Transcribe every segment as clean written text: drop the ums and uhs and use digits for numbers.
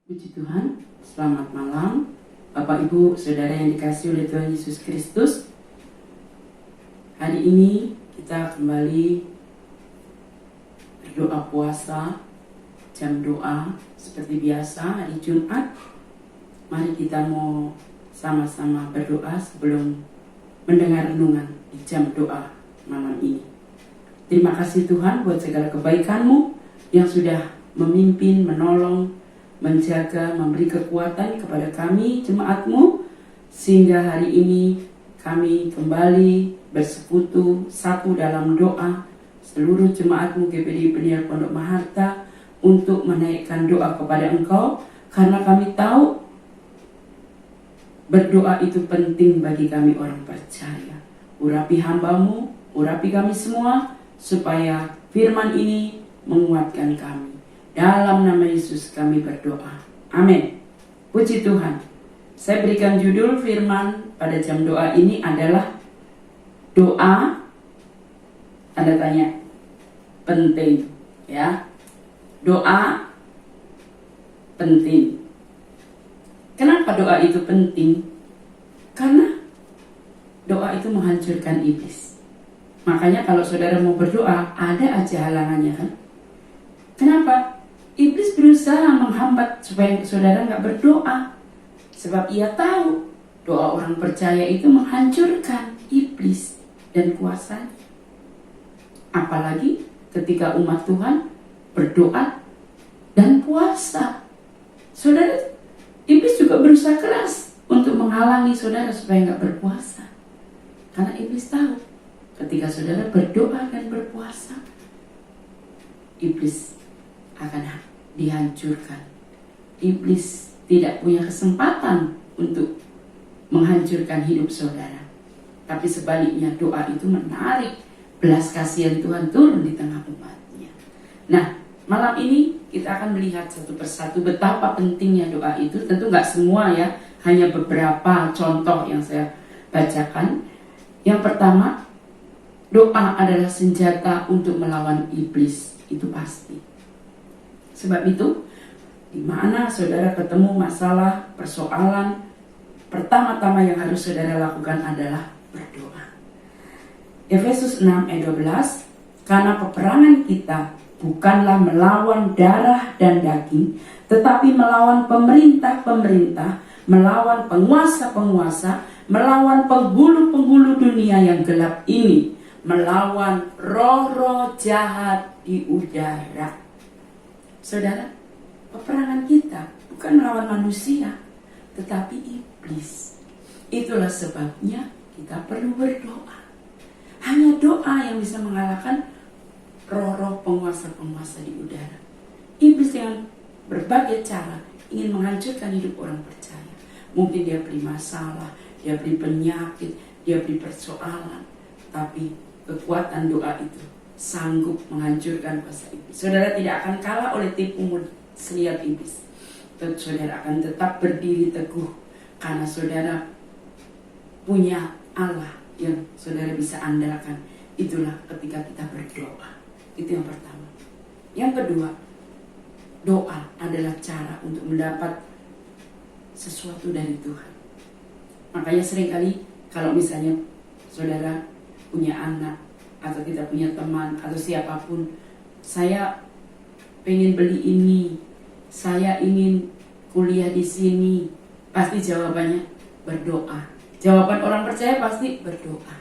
Puji Tuhan, selamat malam Bapak Ibu Saudara yang dikasihi oleh Tuhan Yesus Kristus. Hari ini kita kembali berdoa puasa, jam doa seperti biasa hari Jumat. Mari kita mau sama-sama berdoa sebelum mendengar renungan di jam doa malam ini. Terima kasih Tuhan buat segala kebaikan-Mu yang sudah memimpin, menolong, menjaga, memberi kekuatan kepada kami, jemaat-Mu, sehingga hari ini kami kembali bersekutu satu dalam doa seluruh jemaat-Mu GPD Peniel Pondok Maharta untuk menaikkan doa kepada Engkau, karena kami tahu berdoa itu penting bagi kami orang percaya. Urapi hamba-Mu, urapi kami semua, supaya firman ini menguatkan kami. Dalam nama Yesus kami berdoa. Amin. Puji Tuhan. Saya berikan judul firman pada jam doa ini adalah doa tanda tanya penting, ya. Doa penting. Kenapa doa itu penting? Karena doa itu menghancurkan iblis. Makanya kalau saudara mau berdoa, ada aja halangannya, kan? Kenapa? Iblis berusaha menghambat supaya saudara nggak berdoa, sebab ia tahu doa orang percaya itu menghancurkan iblis dan kuasanya. Apalagi ketika umat Tuhan berdoa dan puasa, saudara, iblis juga berusaha keras untuk menghalangi saudara supaya nggak berpuasa, karena iblis tahu ketika saudara berdoa dan berpuasa, iblis akan dihancurkan. Iblis tidak punya kesempatan untuk menghancurkan hidup saudara. Tapi sebaliknya, doa itu menarik belas kasihan Tuhan turun di tengah umatnya. Nah, malam ini kita akan melihat satu persatu betapa pentingnya doa itu. Tentu nggak semua, ya, hanya beberapa contoh yang saya bacakan. Yang pertama, doa adalah senjata untuk melawan iblis. Itu pasti. Sebab itu, di mana saudara ketemu masalah, persoalan, pertama-tama yang harus saudara lakukan adalah berdoa. Efesus 6 ayat 12, karena peperangan kita bukanlah melawan darah dan daging, tetapi melawan pemerintah-pemerintah, melawan penguasa-penguasa, melawan penghulu-penghulu dunia yang gelap ini, melawan roh-roh jahat di udara. Saudara, peperangan kita bukan melawan manusia, tetapi iblis. Itulah sebabnya kita perlu berdoa. Hanya doa yang bisa mengalahkan roh-roh penguasa-penguasa di udara. Iblis dengan berbagai cara ingin menghancurkan hidup orang percaya. Mungkin dia beri masalah, dia beri penyakit, dia beri persoalan. Tapi kekuatan doa itu sanggup menghancurkan kuasa iblis. Saudara tidak akan kalah oleh tipu seliap iblis. Saudara akan tetap berdiri teguh karena saudara punya Allah yang saudara bisa andalkan. Itulah ketika kita berdoa. Itu yang pertama. Yang kedua, doa adalah cara untuk mendapat sesuatu dari Tuhan. Makanya seringkali kalau misalnya saudara punya anak, atau kita punya teman, atau siapapun, saya pengen beli ini, saya ingin kuliah di sini, pasti jawabannya berdoa. Jawaban orang percaya pasti berdoa.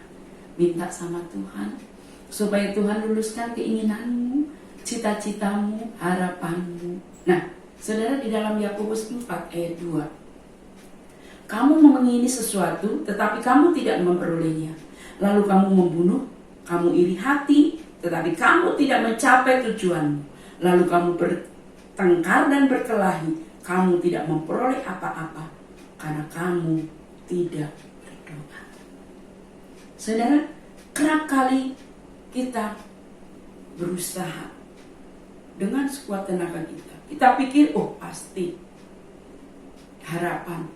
Minta sama Tuhan supaya Tuhan luluskan keinginanmu, cita-citamu, harapanmu. Nah, saudara, di dalam Yakobus 4 ayat 2, kamu mengingini sesuatu tetapi kamu tidak memperolehnya, lalu kamu membunuh. Kamu iri hati, tetapi kamu tidak mencapai tujuanmu. Lalu kamu bertengkar dan berkelahi. Kamu tidak memperoleh apa-apa, karena kamu tidak berdoa. Saudara, kerap kali kita berusaha dengan sekuat tenaga kita. Kita pikir, oh pasti harapan,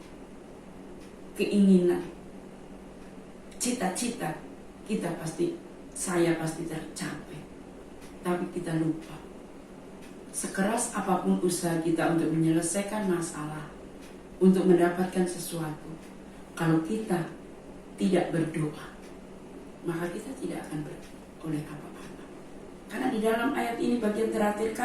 keinginan, cita-cita kita pasti, saya pasti tercapai. Tapi kita lupa, sekeras apapun usaha kita untuk menyelesaikan masalah, untuk mendapatkan sesuatu, kalau kita tidak berdoa, maka kita tidak akan beroleh apa-apa. Karena di dalam ayat ini bagian terakhir,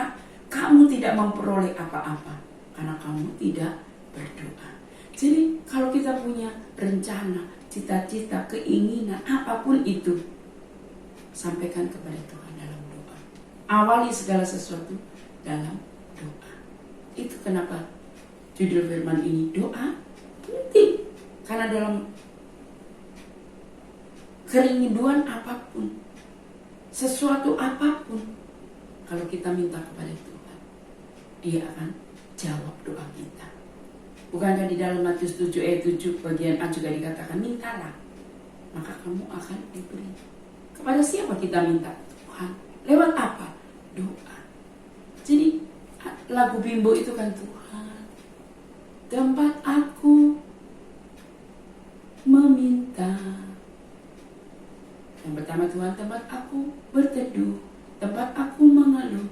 kamu tidak memperoleh apa-apa karena kamu tidak berdoa. Jadi kalau kita punya rencana, cita-cita, keinginan, apapun itu, sampaikan kepada Tuhan dalam doa. Awali segala sesuatu dalam doa. Itu kenapa judul firman ini doa penting. Karena dalam kerinduan apapun, sesuatu apapun, kalau kita minta kepada Tuhan, Dia akan jawab doa kita. Bukankah di dalam Matius 7 ayat 7 bagian A juga dikatakan, mintalah, maka kamu akan diberi. Kepada siapa kita minta? Tuhan. Lewat apa? Doa. Jadi lagu Bimbo itu kan, Tuhan, tempat aku meminta. Yang pertama, Tuhan, tempat aku berteduh, tempat aku mengeluh,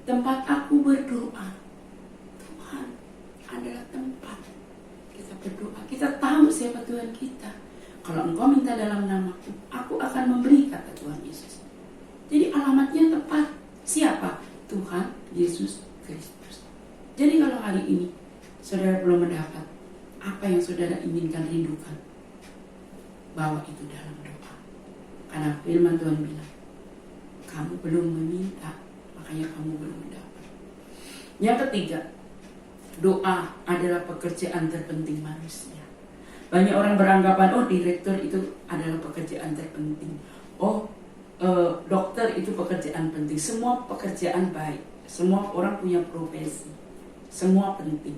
tempat aku berdoa. Tuhan adalah tempat kita berdoa. Kita tahu siapa Tuhan kita. Kalau engkau minta dalam namaku, aku akan memberi, kata Tuhan Yesus. Jadi alamatnya tepat. Siapa? Tuhan Yesus Kristus. Jadi kalau hari ini saudara belum mendapat apa yang saudara inginkan, rindukan, bawa itu dalam doa. Karena firman Tuhan bilang, kamu belum meminta, makanya kamu belum mendapat. Yang ketiga, doa adalah pekerjaan terpenting manusia. Banyak orang beranggapan, direktur itu adalah pekerjaan terpenting. Dokter itu pekerjaan penting. Semua pekerjaan baik. Semua orang punya profesi. Semua penting.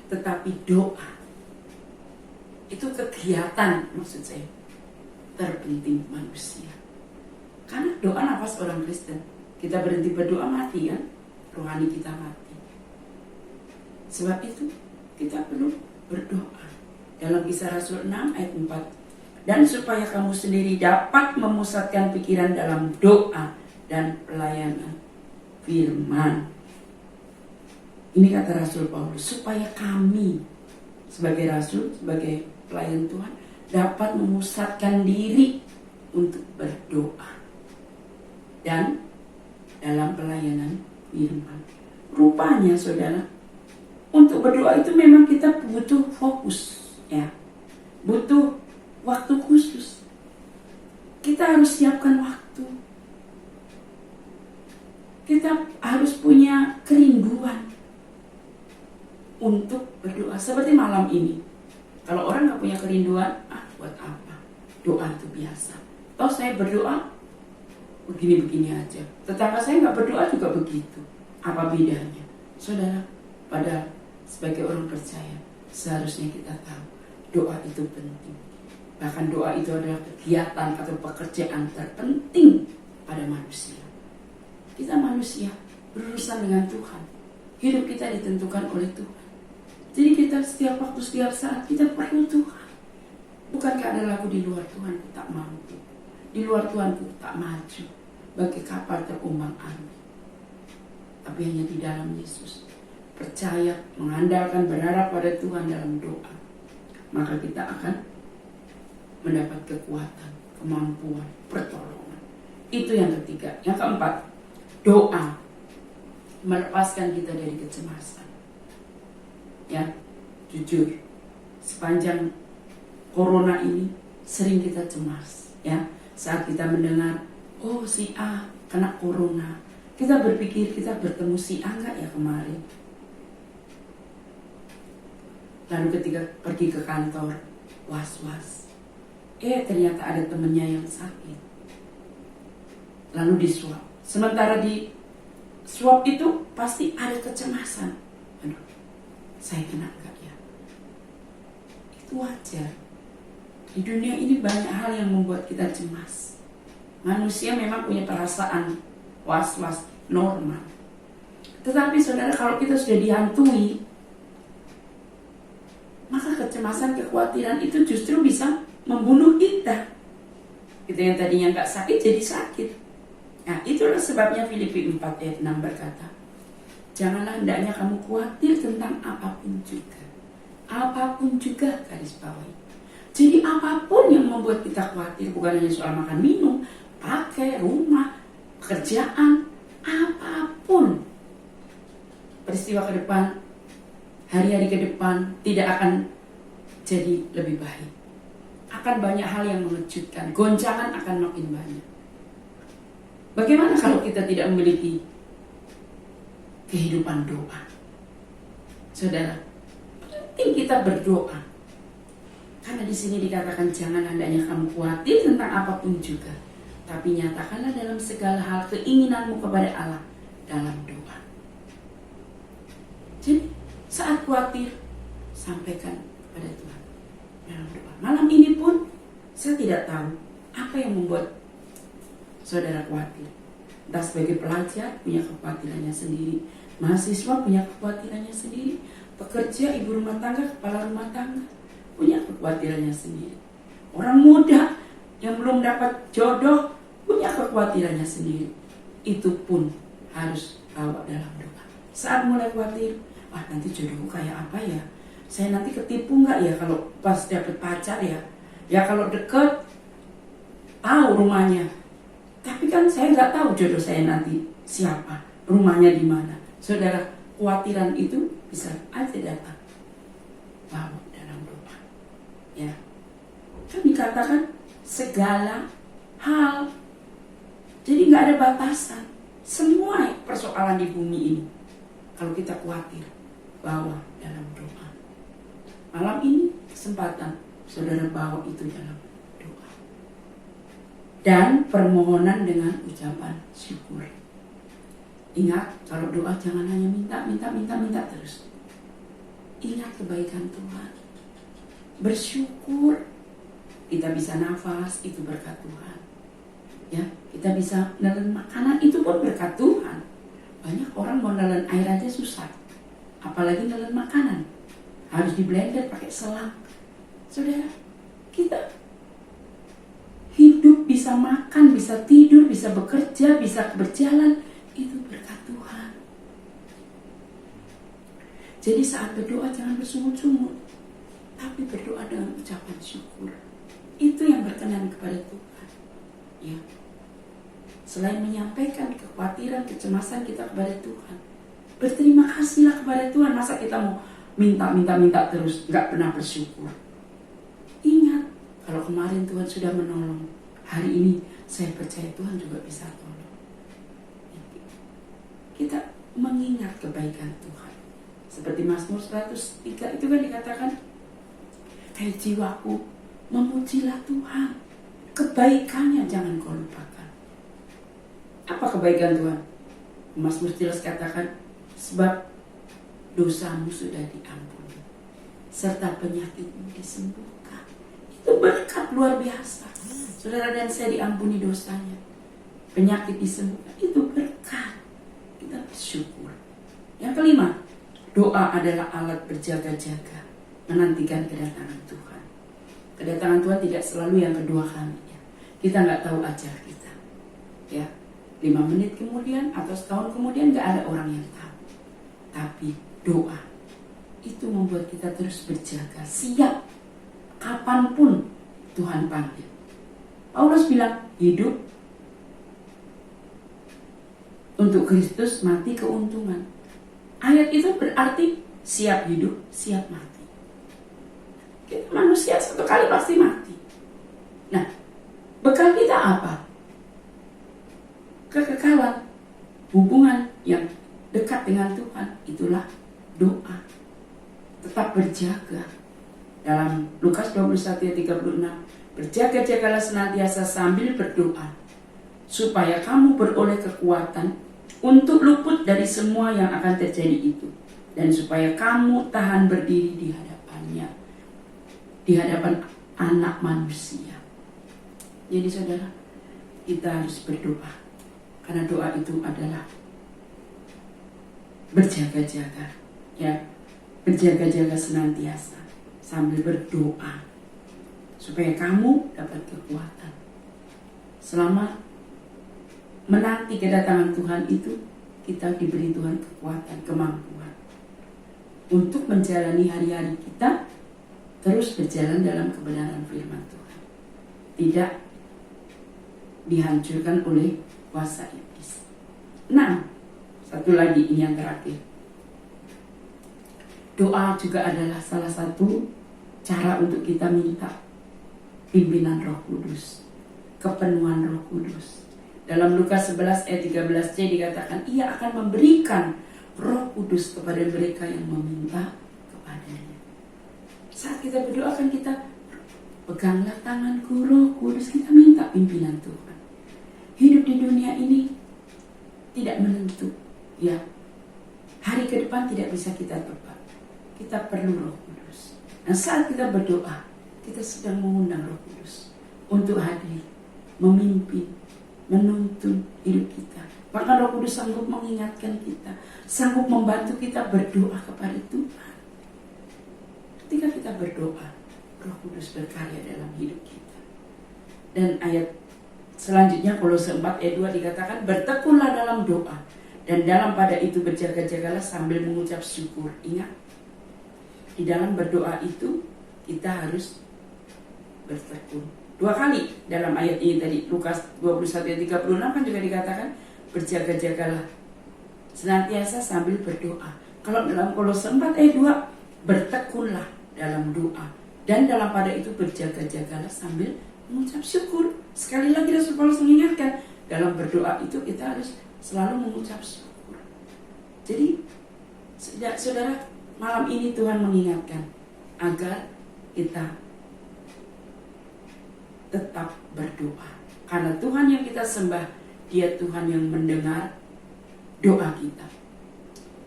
Tetapi doa itu kegiatan, maksud saya, terpenting manusia. Karena doa nafas orang Kristen. Kita berhenti berdoa, mati kan? Rohani kita mati. Sebab itu kita perlu berdoa. Dalam Kisah Rasul 6 ayat 4. Dan supaya kamu sendiri dapat memusatkan pikiran dalam doa dan pelayanan firman. Ini kata Rasul Paulus, supaya kami sebagai Rasul, sebagai pelayan Tuhan, dapat memusatkan diri untuk berdoa dan dalam pelayanan firman. Rupanya saudara, untuk berdoa itu memang kita butuh fokus, ya, butuh waktu khusus. Kita harus siapkan waktu. Kita harus punya kerinduan untuk berdoa. Seperti malam ini, kalau orang gak punya kerinduan, buat apa? Doa itu biasa. Toh saya berdoa begini-begini aja. Tetangga saya gak berdoa juga begitu. Apa bedanya? Saudara, pada sebagai orang percaya, seharusnya kita tahu doa itu penting. Bahkan doa itu adalah kegiatan atau pekerjaan terpenting pada manusia. Kita manusia berurusan dengan Tuhan. Hidup kita ditentukan oleh Tuhan. Jadi kita setiap waktu, setiap saat kita perlu Tuhan. Bukankah ada lagu, di luar Tuhan ku tak mampu, di luar Tuhan ku tak maju, bagi kapal terombang-ambing. Tapi hanya di dalam Yesus, percaya, mengandalkan, berharap pada Tuhan dalam doa, maka kita akan mendapat kekuatan, kemampuan, pertolongan. Itu yang ketiga. Yang keempat, doa melepaskan kita dari kecemasan. Ya, jujur, sepanjang corona ini sering kita cemas. Ya, saat kita mendengar, si A kena corona, kita berpikir kita bertemu si A enggak ya kemarin. Lalu ketika pergi ke kantor, was-was. Ternyata ada temennya yang sakit. Lalu di swab. Sementara di swab itu pasti ada kecemasan. Aduh, saya kena enggak ya? Itu wajar. Di dunia ini banyak hal yang membuat kita cemas. Manusia memang punya perasaan was-was normal. Tetapi saudara, kalau kita sudah dihantui, maka kecemasan, kekhawatiran itu justru bisa membunuh kita. Itu yang tadinya gak sakit jadi sakit. Nah, itulah sebabnya Filipi 4 ayat 6 berkata, Janganlah hendaknya kamu khawatir tentang apapun juga. Apapun juga, garis bawahi. Jadi apapun yang membuat kita khawatir, bukan hanya soal makan minum, pakai, rumah, pekerjaan, apapun. Peristiwa ke depan, hari-hari ke depan tidak akan jadi lebih baik. Akan banyak hal yang mengejutkan, goncangan akan makin banyak. Bagaimana kalau kita tidak memiliki kehidupan doa? Saudara, penting kita berdoa. Karena di sini dikatakan jangan hendaknya kamu khawatir tentang apapun juga, tapi nyatakanlah dalam segala hal keinginanmu kepada Allah dalam doa. Jadi saat khawatir, sampaikan kepada Tuhan dalam doa. Malam ini pun saya tidak tahu apa yang membuat saudara khawatir. Entah sebagai pelajar punya kekhawatirannya sendiri, mahasiswa punya kekhawatirannya sendiri, pekerja, ibu rumah tangga, kepala rumah tangga punya kekhawatirannya sendiri. Orang muda yang belum dapat jodoh punya kekhawatirannya sendiri. Itu pun harus bawa dalam doa. Saat mulai khawatir, wah nanti jodohku kayak apa ya? Saya nanti ketipu nggak ya kalau pas dapet pacar ya? Ya kalau deket, tahu rumahnya. Tapi kan saya nggak tahu jodoh saya nanti siapa, rumahnya di mana. Saudara, kekhawatiran itu bisa aja datang. Bawa dalam doa. Ya, kan dikatakan segala hal. Jadi nggak ada batasan. Semua persoalan di bumi ini, kalau kita khawatir, bawa dalam doa. Malam ini kesempatan saudara bawa itu dalam doa. Dan permohonan dengan ucapan syukur. Ingat, kalau doa jangan hanya minta terus. Ingat kebaikan Tuhan. Bersyukur. Kita bisa nafas, itu berkat Tuhan. Ya, kita bisa menelan makanan, itu pun berkat Tuhan. Banyak orang mau nelan air aja susah. Apalagi nelan makanan. Harus di blender pakai selang. Saudara, kita hidup, bisa makan, bisa tidur, bisa bekerja, bisa berjalan, itu berkat Tuhan. Jadi saat berdoa jangan bersungut-sungut, tapi berdoa dengan ucapan syukur. Itu yang berkenan kepada Tuhan. Ya. Selain menyampaikan kekhawatiran, kecemasan kita kepada Tuhan, berterima kasihlah kepada Tuhan. Masa kita mau minta terus, nggak pernah bersyukur? Ingat, kalau kemarin Tuhan sudah menolong, hari ini saya percaya Tuhan juga bisa tolong. Kita mengingat kebaikan Tuhan. Seperti Mazmur 103 itu kan dikatakan, hai jiwaku, memujilah Tuhan, kebaikannya jangan kau lupakan. Apa kebaikan Tuhan? Mazmur jelas katakan, sebab dosamu sudah diampuni, serta penyakitmu disembuhkan. Itu berkat luar biasa. Saudara dan saya diampuni dosanya, penyakit disembuhkan, itu berkat. Kita bersyukur. Yang kelima, doa adalah alat berjaga-jaga menantikan kedatangan Tuhan. Kedatangan Tuhan tidak selalu yang kedua kalinya. Kita nggak tahu ajal kita. Ya, 5 menit kemudian atau setahun kemudian nggak ada orang yang tahu. Tapi doa itu membuat kita terus berjaga, siap kapanpun Tuhan panggil. Paulus bilang, hidup untuk Kristus, mati keuntungan. Ayat itu berarti siap hidup, siap mati. Kita manusia satu kali pasti mati. Nah, bekal kita apa? Kekekalan, hubungan yang dekat dengan Tuhan, itulah doa. Tetap berjaga. Dalam Lukas 21 ayat 36, berjaga-jagalah senantiasa sambil berdoa, supaya kamu beroleh kekuatan untuk luput dari semua yang akan terjadi itu, dan supaya kamu tahan berdiri di hadapannya, di hadapan anak manusia. Jadi saudara, kita harus berdoa, karena doa itu adalah berjaga-jaga, ya, berjaga-jaga senantiasa sambil berdoa, supaya kamu dapat kekuatan. Selama menanti kedatangan Tuhan itu, kita diberi Tuhan kekuatan, kemampuan untuk menjalani hari-hari kita terus berjalan dalam kebenaran firman Tuhan, tidak dihancurkan oleh kuasa iblis. Nah, satu lagi, ini yang terakhir. Doa juga adalah salah satu cara untuk kita minta pimpinan Roh Kudus, kepenuhan Roh Kudus. Dalam Lukas 11 ayat 13c dikatakan, Ia akan memberikan Roh Kudus kepada mereka yang meminta kepadanya. Saat kita berdoa kan kita peganglah tanganku Roh Kudus, kita minta pimpinan Tuhan. Hidup di dunia ini tidak menentu, ya. Hari ke depan tidak bisa kita tebak. Kita perlu Roh Kudus. Nah, saat kita berdoa, kita sedang mengundang Roh Kudus untuk hadir, memimpin, menuntun hidup kita. Maka Roh Kudus sanggup mengingatkan kita, sanggup membantu kita berdoa kepada Tuhan. Ketika kita berdoa, Roh Kudus berkarya dalam hidup kita. Dan ayat selanjutnya Kolose 4 ayat 2 dikatakan, bertekunlah dalam doa, dan dalam pada itu berjaga-jagalah sambil mengucap syukur. Ingat, di dalam berdoa itu kita harus bertekun. 2 kali dalam ayat ini tadi, Lukas 21 ayat 36 kan juga dikatakan, berjaga-jagalah senantiasa sambil berdoa. Kalau dalam Kolose 4 ayat 2, bertekunlah dalam doa, dan dalam pada itu berjaga-jagalah sambil mengucap syukur. Sekali lagi Rasul Paulus mengingatkan, dalam berdoa itu kita harus selalu mengucap syukur. Jadi saudara, malam ini Tuhan mengingatkan agar kita tetap berdoa. Karena Tuhan yang kita sembah, Dia Tuhan yang mendengar doa kita.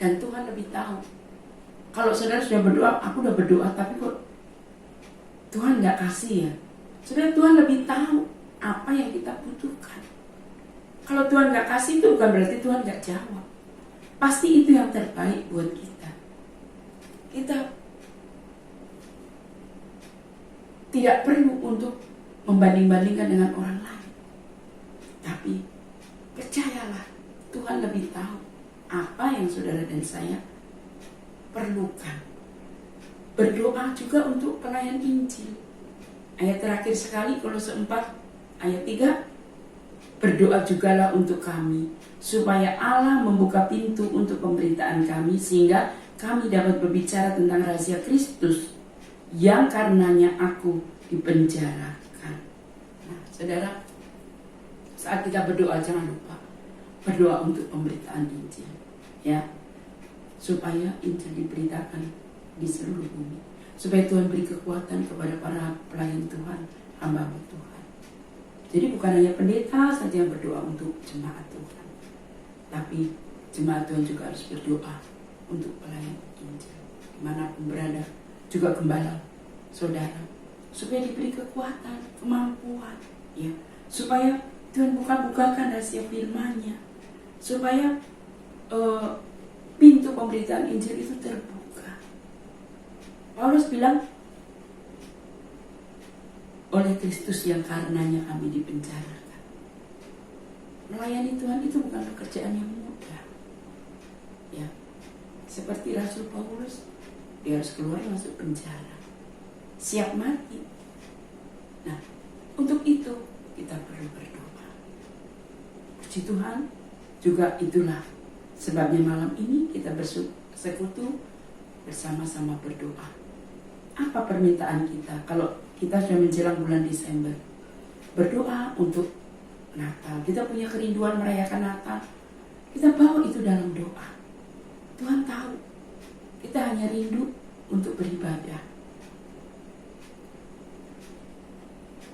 Dan Tuhan lebih tahu. Kalau saudara sudah berdoa, aku sudah berdoa, tapi kok Tuhan gak kasih ya. Saudara, Tuhan lebih tahu apa yang kita butuhkan. Kalau Tuhan gak kasih itu bukan berarti Tuhan gak jawab. Pasti itu yang terbaik buat kita. Kita tidak perlu untuk membanding-bandingkan dengan orang lain. Tapi percayalah, Tuhan lebih tahu apa yang saudara dan saya perlukan. Berdoa juga untuk pelayan Injil. Ayat terakhir sekali, Kolose 4 ayat 3, berdoa jugalah untuk kami, supaya Allah membuka pintu untuk pemberitaan kami, sehingga kami dapat berbicara tentang rahasia Kristus, yang karenanya aku dipenjarakan. Nah, saudara, saat kita berdoa jangan lupa berdoa untuk pemberitaan Injil, ya, supaya Injil diberitakan di seluruh bumi, supaya Tuhan beri kekuatan kepada para pelayan Tuhan, hamba Tuhan. Jadi bukan hanya pendeta saja yang berdoa untuk jemaat Tuhan, tapi jemaat Tuhan juga harus berdoa untuk pelayan Injil dimanapun berada, juga gembala saudara, supaya diberi kekuatan, kemampuan, ya, supaya Tuhan buka-bukakan rahasia firman-Nya, supaya pintu pemberitaan Injil itu terbuka. Paulus bilang, oleh Kristus yang karenanya kami dipenjarakan. Melayani Tuhan itu bukan pekerjaan yang mudah, ya. Seperti Rasul Paulus, dia harus keluar masuk penjara, siap mati. Nah, untuk itu kita perlu berdoa. Puji Tuhan, juga itulah sebabnya malam ini kita bersekutu bersama-sama berdoa. Apa permintaan kita kalau kita sudah menjelang bulan Desember? Berdoa untuk Natal. Kita punya kerinduan merayakan Natal, kita bawa itu dalam doa. Tuhan tahu kita hanya rindu untuk beribadah.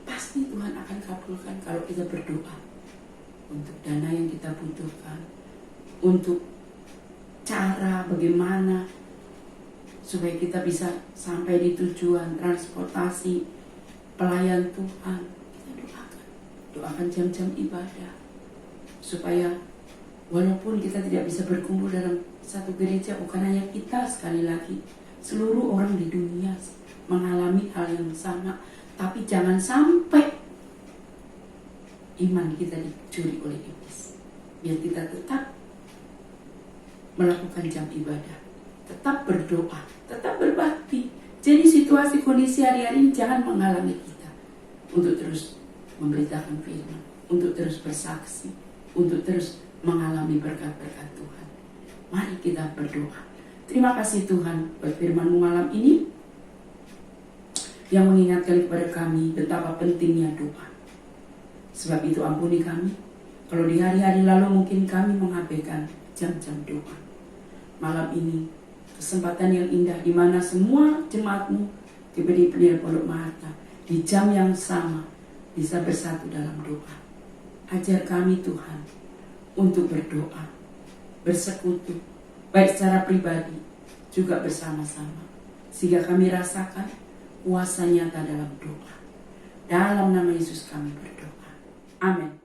Pasti Tuhan akan kabulkan kalau kita berdoa untuk dana yang kita butuhkan, untuk cara bagaimana supaya kita bisa sampai di tujuan, transportasi, pelayan Tuhan. Kita doakan jam-jam ibadah, supaya walaupun kita tidak bisa berkumpul dalam satu gereja, bukan hanya kita, sekali lagi seluruh orang di dunia mengalami hal yang sama, tapi jangan sampai iman kita dicuri oleh iblis. Biar kita tetap melakukan jam ibadah. Tetap berdoa, tetap berbakti. Jadi situasi kondisi hari-hari ini jangan menghalangi kita untuk terus memberitakan firman, untuk terus bersaksi, untuk terus mengalami berkat-berkat Tuhan. Mari kita berdoa. Terima kasih Tuhan buat firman-Mu malam ini yang mengingatkan kepada kami betapa pentingnya doa. Sebab itu ampuni kami kalau di hari-hari lalu mungkin kami mengabaikan jam-jam doa. Malam ini kesempatan yang indah di mana semua jemaat-Mu diberi penil Pondok Maharta di jam yang sama bisa bersatu dalam doa. Ajar kami Tuhan untuk berdoa, bersekutu, baik secara pribadi juga bersama-sama, sehingga kami rasakan kuasa nyata dalam doa. Dalam nama Yesus kami berdoa. Amin.